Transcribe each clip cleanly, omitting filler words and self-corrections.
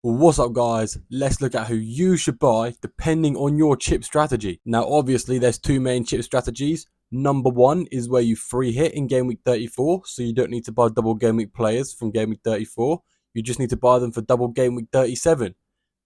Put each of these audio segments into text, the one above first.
Well, what's up guys? Let's look at who you should buy depending on your chip strategy. Now obviously there's two main chip strategies. Number one is where you free hit in game week 34, so you don't need to buy double game week players from game week 34. You just need to buy them for double game week 37.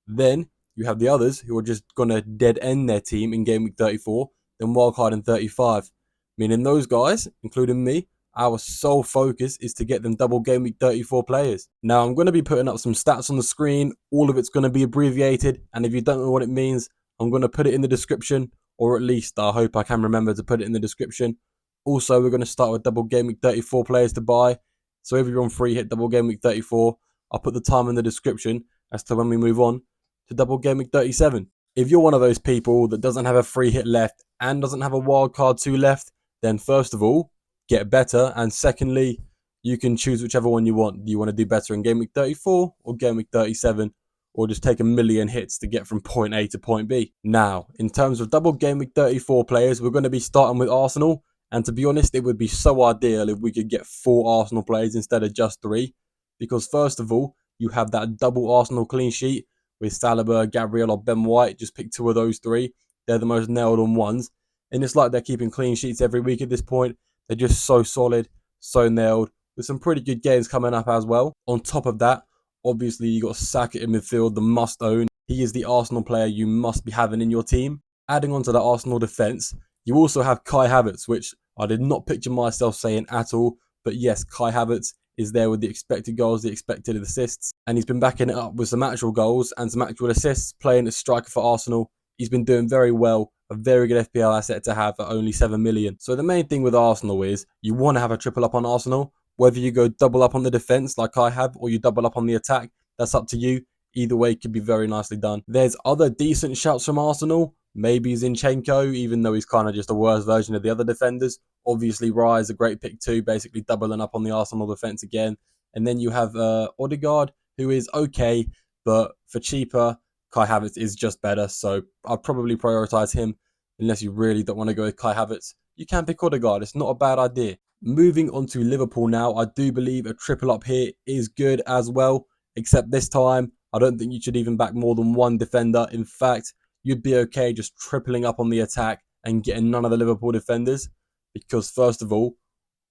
Then you have the others who are just gonna dead end their team in game week 34, then wildcard in 35. Meaning those guys, including me, our sole focus is to get them double game week 34 players. Now I'm going to be putting up some stats on the screen. All of it's going to be abbreviated, and if you don't know what it means, I'm going to put it in the description, or at least I hope I can remember to put it in the description. Also, we're going to start with double game week 34 players to buy. So if you're on free hit double game week 34, I'll put the time in the description as to when we move on to double game week 37. If you're one of those people that doesn't have a free hit left and doesn't have a wild card 2 left, then first of all, get better, and secondly, you can choose whichever one you want. Do you want to do better in game week 34 or game week 37, or just take a million hits to get from point A to point B? Now, in terms of double game week 34 players, we're going to be starting with Arsenal, and to be honest, it would be so ideal if we could get 4 Arsenal players instead of just 3, because first of all, you have that double Arsenal clean sheet with Saliba, Gabriel, or Ben White. Just pick 2 of those 3. They're the most nailed on ones, and it's like they're keeping clean sheets every week at this point. They're just so solid, so nailed, with some pretty good games coming up as well. On top of that, obviously you got Saka in midfield, the must own. He is the Arsenal player you must be having in your team. Adding on to the Arsenal defence, you also have Kai Havertz, which I did not picture myself saying at all. But yes, Kai Havertz is there with the expected goals, the expected assists, and he's been backing it up with some actual goals and some actual assists, playing as striker for Arsenal. He's been doing very well, a very good FPL asset to have at only 7 million. So the main thing with Arsenal is you want to have a triple up on Arsenal. Whether you go double up on the defence like I have, or you double up on the attack, that's up to you. Either way could be very nicely done. There's other decent shouts from Arsenal. Maybe Zinchenko, even though he's kind of just a worse version of the other defenders. Obviously, Raya is a great pick too, basically doubling up on the Arsenal defence again. And then you have Odegaard, who is okay, but for cheaper, Kai Havertz is just better. So I'd probably prioritise him unless you really don't want to go with Kai Havertz. You can pick Odegaard. It's not a bad idea. Moving on to Liverpool now, I do believe a triple up here is good as well, except this time, I don't think you should even back more than one defender. In fact, you'd be okay just tripling up on the attack and getting none of the Liverpool defenders, because first of all,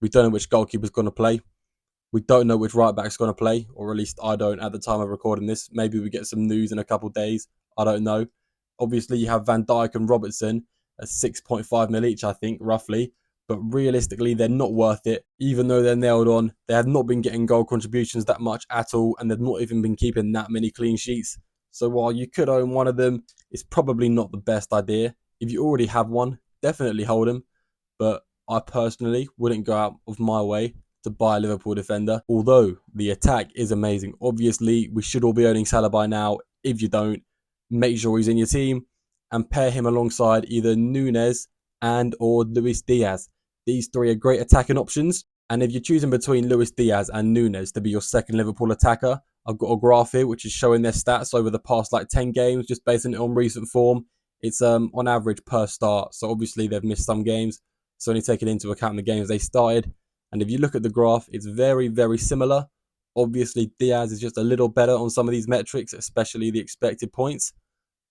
we don't know which goalkeeper's going to play. We don't know which right back's going to play, or at least I don't at the time of recording this. Maybe we get some news in a couple of days. I don't know. Obviously, you have Van Dijk and Robertson at 6.5 mil each, I think, roughly. But realistically, they're not worth it. Even though they're nailed on, they have not been getting goal contributions that much at all, and they've not even been keeping that many clean sheets. So while you could own one of them, it's probably not the best idea. If you already have one, definitely hold them. But I personally wouldn't go out of my way to buy a Liverpool defender, although the attack is amazing. Obviously, we should all be owning Salah by now. If you don't, make sure he's in your team and pair him alongside either Nunes and or Luis Diaz. These 3 are great attacking options, and if you're choosing between Luis Diaz and Nunes to be your second Liverpool attacker, I've got a graph here which is showing their stats over the past 10 games, just basing it on recent form. It's on average per start, so obviously they've missed some games. It's only taken into account the games they started. And if you look at the graph, it's very, very similar. Obviously, Diaz is just a little better on some of these metrics, especially the expected points.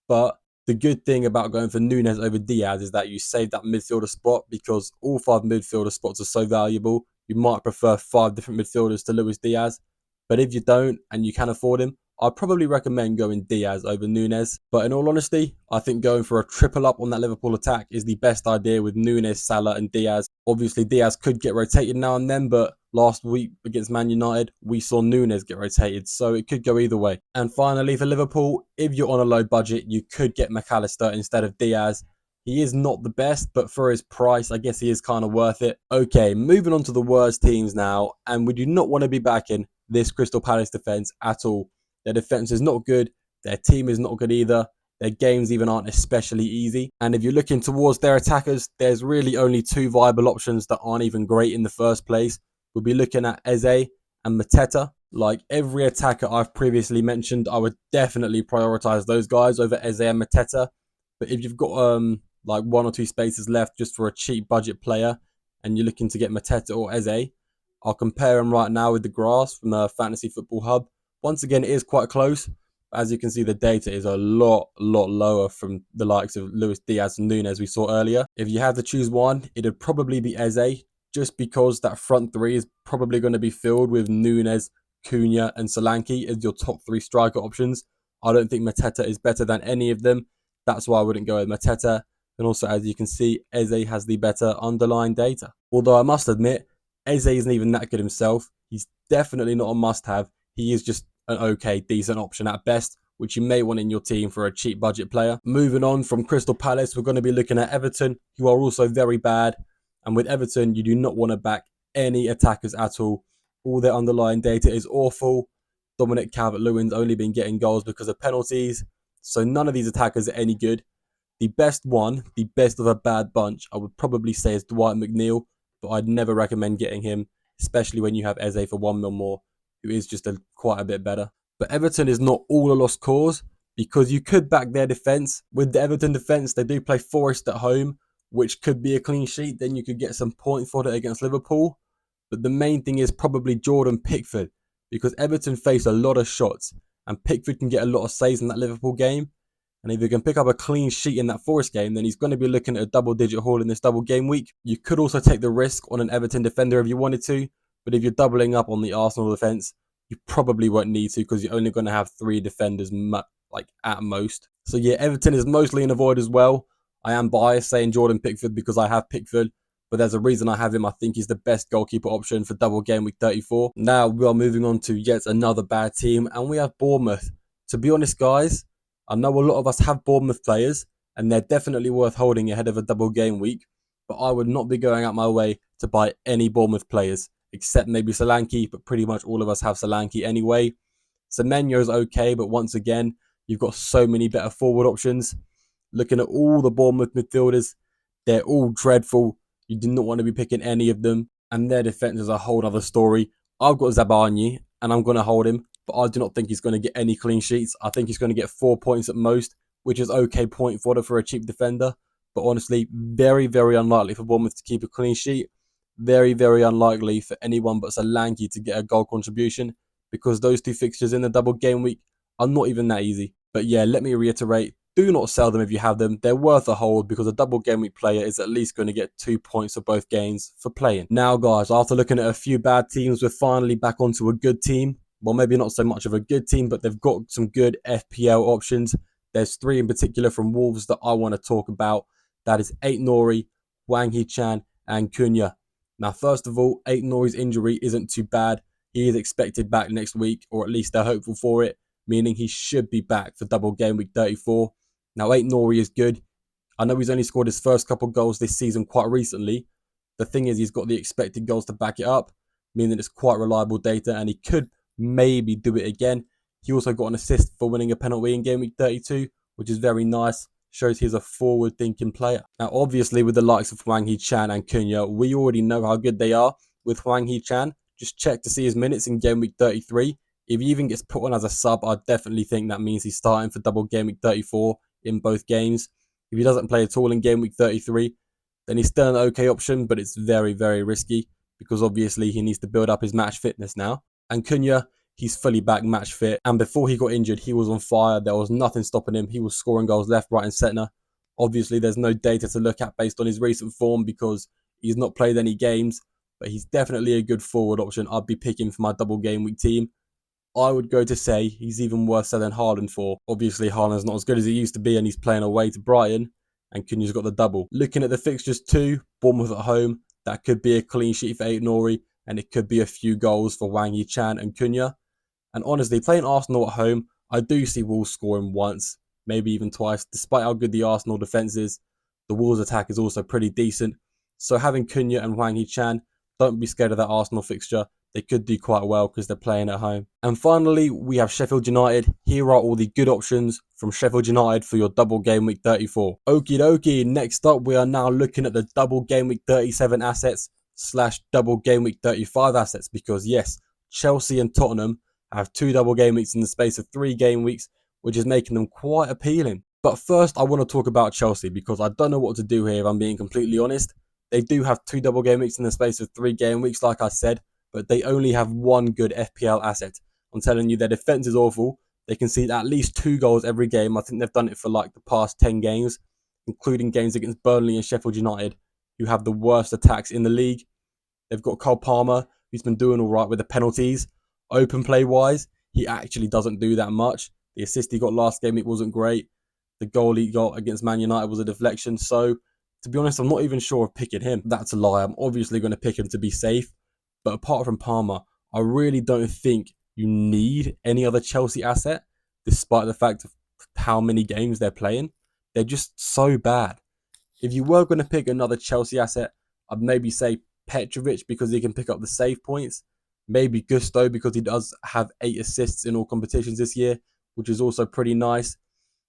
But the good thing about going for Nunes over Diaz is that you save that midfielder spot, because all 5 midfielder spots are so valuable. You might prefer 5 different midfielders to Luis Diaz. But if you don't and you can afford him, I'd probably recommend going Diaz over Nunes. But in all honesty, I think going for a triple up on that Liverpool attack is the best idea with Nunes, Salah and Diaz. Obviously, Diaz could get rotated now and then, but last week against Man United, we saw Nunes get rotated, so it could go either way. And finally, for Liverpool, if you're on a low budget, you could get McAllister instead of Diaz. He is not the best, but for his price, I guess he is kind of worth it. Okay, moving on to the worst teams now, and we do not want to be backing this Crystal Palace defence at all. Their defence is not good, their team is not good either, their games even aren't especially easy. And if you're looking towards their attackers, there's really only 2 viable options that aren't even great in the first place. We'll be looking at Eze and Mateta. Like every attacker I've previously mentioned, I would definitely prioritise those guys over Eze and Mateta. But if you've got 1 or 2 spaces left just for a cheap budget player and you're looking to get Mateta or Eze, I'll compare them right now with the graphs from the Fantasy Football Hub. Once again, it is quite close, As you can see, the data is a lot lower from the likes of Luis Diaz and Nunes we saw earlier. If you had to choose one, it'd probably be Eze, just because that front three is probably going to be filled with Nunes, Cunha, and Solanke as your top three striker options. I don't think Mateta is better than any of them. That's why I wouldn't go with Mateta. And also, as you can see, Eze has the better underlying data. Although I must admit, Eze isn't even that good himself. He's definitely not a must-have. He is just an okay, decent option at best, which you may want in your team for a cheap budget player. Moving on from Crystal Palace, we're going to be looking at Everton, who are also very bad. And with Everton, you do not want to back any attackers at all. All their underlying data is awful. Dominic Calvert-Lewin's only been getting goals because of penalties. So none of these attackers are any good. The best one, the best of a bad bunch, I would probably say is Dwight McNeil, but I'd never recommend getting him, especially when you have Eze for 1 mil more, who is just quite a bit better. But Everton is not all a lost cause, because you could back their defence. With the Everton defence, they do play Forest at home, which could be a clean sheet. Then you could get some points for it against Liverpool. But the main thing is probably Jordan Pickford, because Everton face a lot of shots, and Pickford can get a lot of saves in that Liverpool game. And if he can pick up a clean sheet in that Forest game, then he's going to be looking at a double-digit haul in this double game week. You could also take the risk on an Everton defender if you wanted to, but if you're doubling up on the Arsenal defence, you probably won't need to, because you're only going to have 3 defenders at most. So yeah, Everton is mostly an avoid as well. I am biased saying Jordan Pickford because I have Pickford, but there's a reason I have him. I think he's the best goalkeeper option for double game week 34. Now we are moving on to yet another bad team, and we have Bournemouth. To be honest, guys, I know a lot of us have Bournemouth players, and they're definitely worth holding ahead of a double game week, but I would not be going out my way to buy any Bournemouth players, except maybe Solanke, but pretty much all of us have Solanke anyway. Semenyo's okay, but once again, you've got so many better forward options. Looking at all the Bournemouth midfielders, they're all dreadful. You do not want to be picking any of them, and their defence is a whole other story. I've got Zabarnyi, and I'm going to hold him, but I do not think he's going to get any clean sheets. I think he's going to get 4 points at most, which is okay point fodder for a cheap defender. But honestly, very unlikely for Bournemouth to keep a clean sheet. Very unlikely for anyone but Solanke to get a goal contribution, because those 2 fixtures in the double game week are not even that easy. But yeah, let me reiterate, do not sell them if you have them. They're worth a hold, because a double game week player is at least going to get 2 points for both games for playing. Now guys, after looking at a few bad teams, we're finally back onto a good team. Well, maybe not so much of a good team, but they've got some good FPL options. There's 3 in particular from Wolves that I want to talk about. That is Aït-Nouri, Hwang Hee-chan, and Cunha. Now, first of all, Aït-Nouri's injury isn't too bad. He is expected back next week, or at least they're hopeful for it, meaning he should be back for double game week 34. Now, Aït-Nouri is good. I know he's only scored his first couple goals this season quite recently. The thing is, he's got the expected goals to back it up, meaning it's quite reliable data, and he could maybe do it again. He also got an assist for winning a penalty in game week 32, which is very nice. Shows he's a forward-thinking player. Now, obviously, with the likes of Hwang Hee-chan and Cunha, we already know how good they are. With Hwang Hee-chan, just check to see his minutes in game week 33. If he even gets put on as a sub, I definitely think that means he's starting for double game week 34 in both games. If he doesn't play at all in game week 33, then he's still an okay option, but it's very risky, because obviously he needs to build up his match fitness now. And Cunha, he's fully back match fit, and before he got injured, he was on fire. There was nothing stopping him. He was scoring goals left, right and centre. Obviously, there's no data to look at based on his recent form, because he's not played any games, but he's definitely a good forward option I'd be picking for my double game week team. I would go to say he's even worse than Haaland for. Obviously, Haaland's not as good as he used to be, and he's playing away to Brighton, and Cunha's got the double. Looking at the fixtures too, Bournemouth at home, that could be a clean sheet for Aït-Nouri, and it could be a few goals for Hwang Hee-chan and Cunha. And honestly, playing Arsenal at home, I do see Wolves scoring once, maybe even twice. Despite how good the Arsenal defence is, the Wolves attack is also pretty decent. So having Cunha and Hwang Hee-chan, don't be scared of that Arsenal fixture. They could do quite well because they're playing at home. And finally, we have Sheffield United. Here are all the good options from Sheffield United for your double game week 34. Okie dokie, next up we are now looking at the double game week 37 assets / double game week 35 assets, because yes, Chelsea and Tottenham have 2 double game weeks in the space of 3 game weeks, which is making them quite appealing. But first, I want to talk about Chelsea, because I don't know what to do here if I'm being completely honest. They do have 2 double game weeks in the space of 3 game weeks, like I said, but they only have 1 good FPL asset. I'm telling you, their defence is awful, They concede at least 2 goals every game. I think they've done it for like the past 10 games, including games against Burnley and Sheffield United, who have the worst attacks in the league. They've got Cole Palmer, who's been doing all right with the penalties. Open play wise, he actually doesn't do that much. The assist he got last game, it wasn't great. The goal he got against Man United was a deflection. So, to be honest, I'm not even sure of picking him. That's a lie. I'm obviously going to pick him to be safe. But apart from Palmer, I really don't think you need any other Chelsea asset, despite the fact of how many games they're playing. They're just so bad. If you were going to pick another Chelsea asset, I'd maybe say Petrovic because he can pick up the save points. Maybe Gusto because he does have 8 assists in all competitions this year, which is also pretty nice.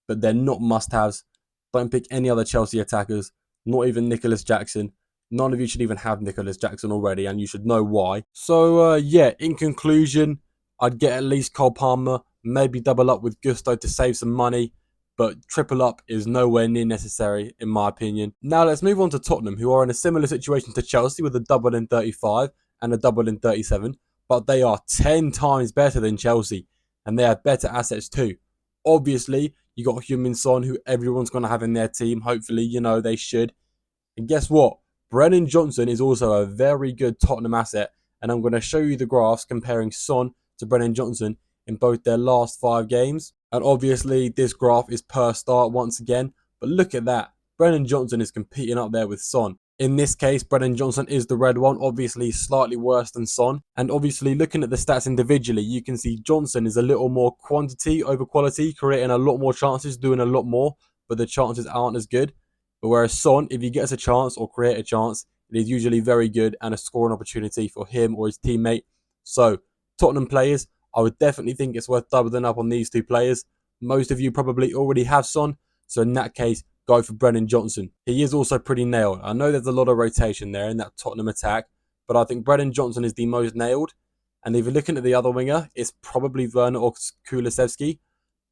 But they're not must-haves. Don't pick any other Chelsea attackers, not even Nicholas Jackson. None of you should even have Nicholas Jackson already, and you should know why. So, yeah, in conclusion, I'd get at least Cole Palmer, maybe double up with Gusto to save some money, but triple up is nowhere near necessary, in my opinion. Now, let's move on to Tottenham, who are in a similar situation to Chelsea with a double in 35 and a double in 37, but they are 10 times better than Chelsea, and they have better assets too. Obviously, you got Heung-min Son, who everyone's going to have in their team. Hopefully, they should. And guess what? Brennan Johnson is also a very good Tottenham asset. And I'm going to show you the graphs comparing Son to Brennan Johnson in both their last 5 games. And obviously, this graph is per start once again. But look at that. Brennan Johnson is competing up there with Son. In this case, Brennan Johnson is the red one, obviously slightly worse than Son. And obviously, looking at the stats individually, you can see Johnson is a little more quantity over quality, creating a lot more chances, doing a lot more, but the chances aren't as good. But whereas Son, if he gets a chance or create a chance, it is usually very good and a scoring opportunity for him or his teammate. So, Tottenham players, I would definitely think it's worth doubling up on these 2 players. Most of you probably already have Son, so in that case, go for Brennan Johnson. He is also pretty nailed. I know there's a lot of rotation there in that Tottenham attack, but I think Brennan Johnson is the most nailed. And if you're looking at the other winger, it's probably Werner or Kulusevski.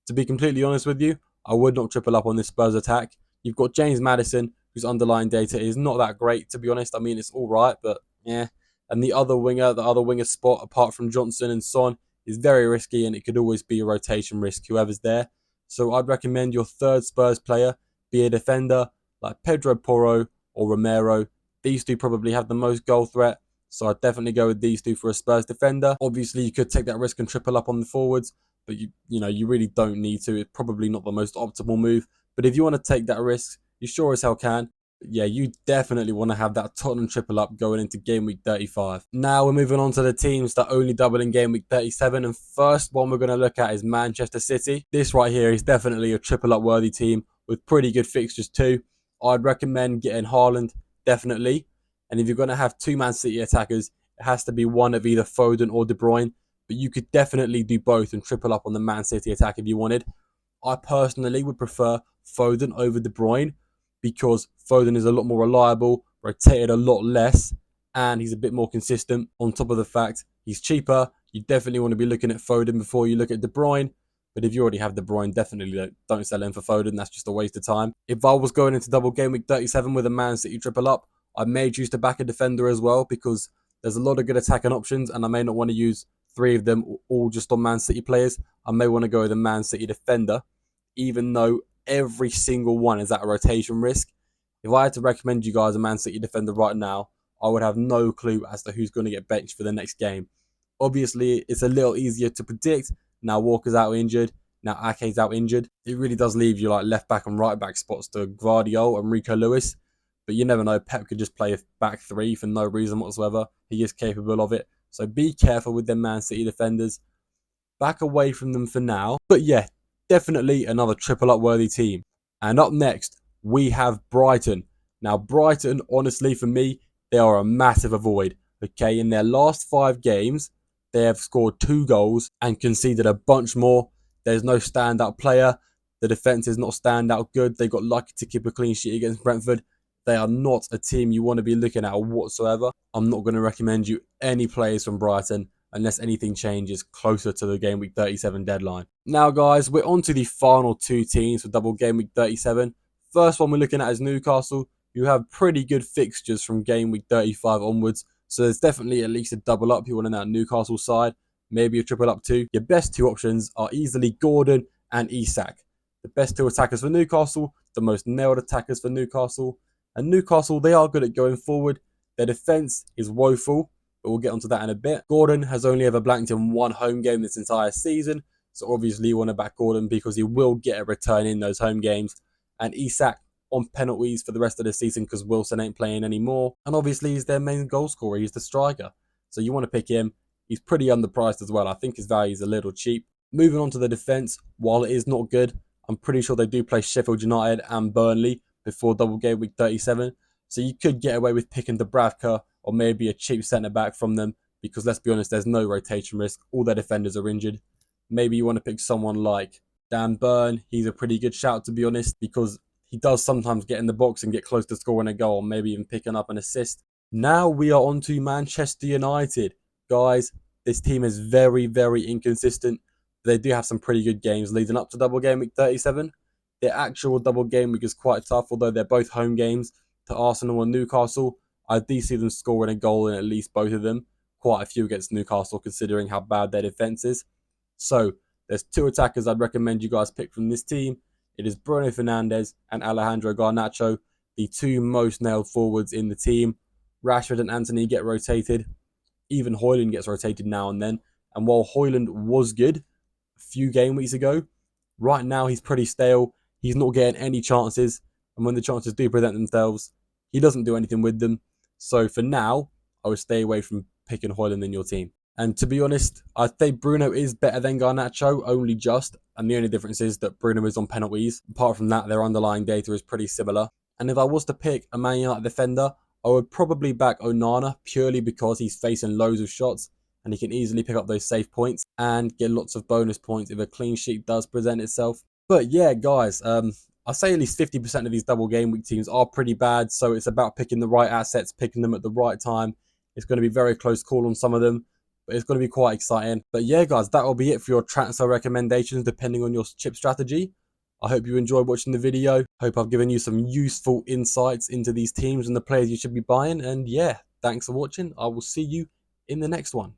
To be completely honest with you, I would not triple up on this Spurs attack. You've got James Maddison, whose underlying data is not that great, to be honest. I mean, it's all right, but yeah. And the other winger spot, apart from Johnson and Son, is very risky, and it could always be a rotation risk, whoever's there. So I'd recommend your third Spurs player be a defender like Pedro Porro or Romero. These 2 probably have the most goal threat, so I'd definitely go with these 2 for a Spurs defender. Obviously, you could take that risk and triple up on the forwards, but you really don't need to. It's probably not the most optimal move. But if you want to take that risk, you sure as hell can. But yeah, you definitely want to have that Tottenham triple up going into game week 35. Now we're moving on to the teams that only double in game week 37. And first one we're going to look at is Manchester City. This right here is definitely a triple up worthy team with pretty good fixtures too. I'd recommend getting Haaland, definitely. And if you're going to have 2 Man City attackers, it has to be one of either Foden or De Bruyne. But you could definitely do both and triple up on the Man City attack if you wanted. I personally would prefer Foden over De Bruyne because Foden is a lot more reliable, rotated a lot less, and he's a bit more consistent. On top of the fact he's cheaper, you definitely want to be looking at Foden before you look at De Bruyne. But if you already have De Bruyne, definitely don't sell him for Foden. That's just a waste of time. If I was going into double game week 37 with a Man City triple up, I may choose to back a defender as well because there's a lot of good attacking options, and I may not want to use 3 of them all just on Man City players. I may want to go with a Man City defender, even though every single one is at a rotation risk. If I had to recommend you guys a Man City defender right now, I would have no clue as to who's going to get benched for the next game. Obviously, it's a little easier to predict. Now Walker's out injured. Now Ake's out injured. It really does leave you like left back and right back spots to Gvardiol and Rico Lewis. But you never know. Pep could just play a back 3 for no reason whatsoever. He is capable of it. So be careful with them Man City defenders. Back away from them for now. But yeah, definitely another triple up worthy team. And up next, we have Brighton. Now Brighton, honestly for me, they are a massive avoid. Okay, in their last 5 games, they have scored 2 goals and conceded a bunch more. There's no standout player. The defence is not standout good. They got lucky to keep a clean sheet against Brentford. They are not a team you want to be looking at whatsoever. I'm not going to recommend you any players from Brighton unless anything changes closer to the game week 37 deadline. Now, guys, we're on to the final 2 teams for double game week 37. First one we're looking at is Newcastle. You have pretty good fixtures from game week 35 onwards. So there's definitely at least a double up you want in that Newcastle side. maybe a triple up two. Your best two options are easily Gordon and Isak. The best two attackers for Newcastle, the most nailed attackers for Newcastle. And Newcastle, they are good at going forward. Their defence is woeful, but we'll get onto that in a bit. Gordon has only ever blanked in one home game this entire season, so obviously you want to back Gordon because he will get a return in those home games. And Isak on penalties for the rest of the season because Wilson ain't playing anymore. And obviously he's their main goal scorer, he's the striker. So you want to pick him. He's pretty underpriced as well. I think his value is a little cheap. Moving on to the defence, while it is not good, I'm pretty sure they do play Sheffield United and Burnley before double game week 37. So you could get away with picking Dubravka or maybe a cheap centre-back from them because let's be honest, there's no rotation risk. All their defenders are injured. Maybe you want to pick someone like Dan Burn. He's a pretty good shout, to be honest, because he does sometimes get in the box and get close to scoring a goal, maybe even picking up an assist. Now we are on to Manchester United. Guys, this team is very, very inconsistent. They do have some pretty good games leading up to double game week 37. Their actual double game week is quite tough, although they're both home games to Arsenal and Newcastle. I do see them scoring a goal in at least both of them. Quite a few against Newcastle, considering how bad their defence is. So, there's two attackers I'd recommend you guys pick from this team. It is Bruno Fernandes and Alejandro Garnacho, the two most nailed forwards in the team. Rashford and Antony get rotated. Even Højlund gets rotated now and then. And while Højlund was good a few game weeks ago, right now he's pretty stale. He's not getting any chances. And when the chances do present themselves, he doesn't do anything with them. So for now, I would stay away from picking Højlund in your team. And to be honest, I'd say Bruno is better than Garnacho, only just. And the only difference is that Bruno is on penalties. Apart from that, their underlying data is pretty similar. And if I was to pick a Man United defender, I would probably back Onana purely because he's facing loads of shots and he can easily pick up those save points and get lots of bonus points if a clean sheet does present itself. But yeah, guys, I say at least 50% of these double game week teams are pretty bad. So it's about picking the right assets, picking them at the right time. It's going to be a very close call on some of them, but it's going to be quite exciting. But yeah, guys, that will be it for your transfer recommendations depending on your chip strategy. I hope you enjoyed watching the video. Hope I've given you some useful insights into these teams and the players you should be buying. And yeah, thanks for watching. I will see you in the next one.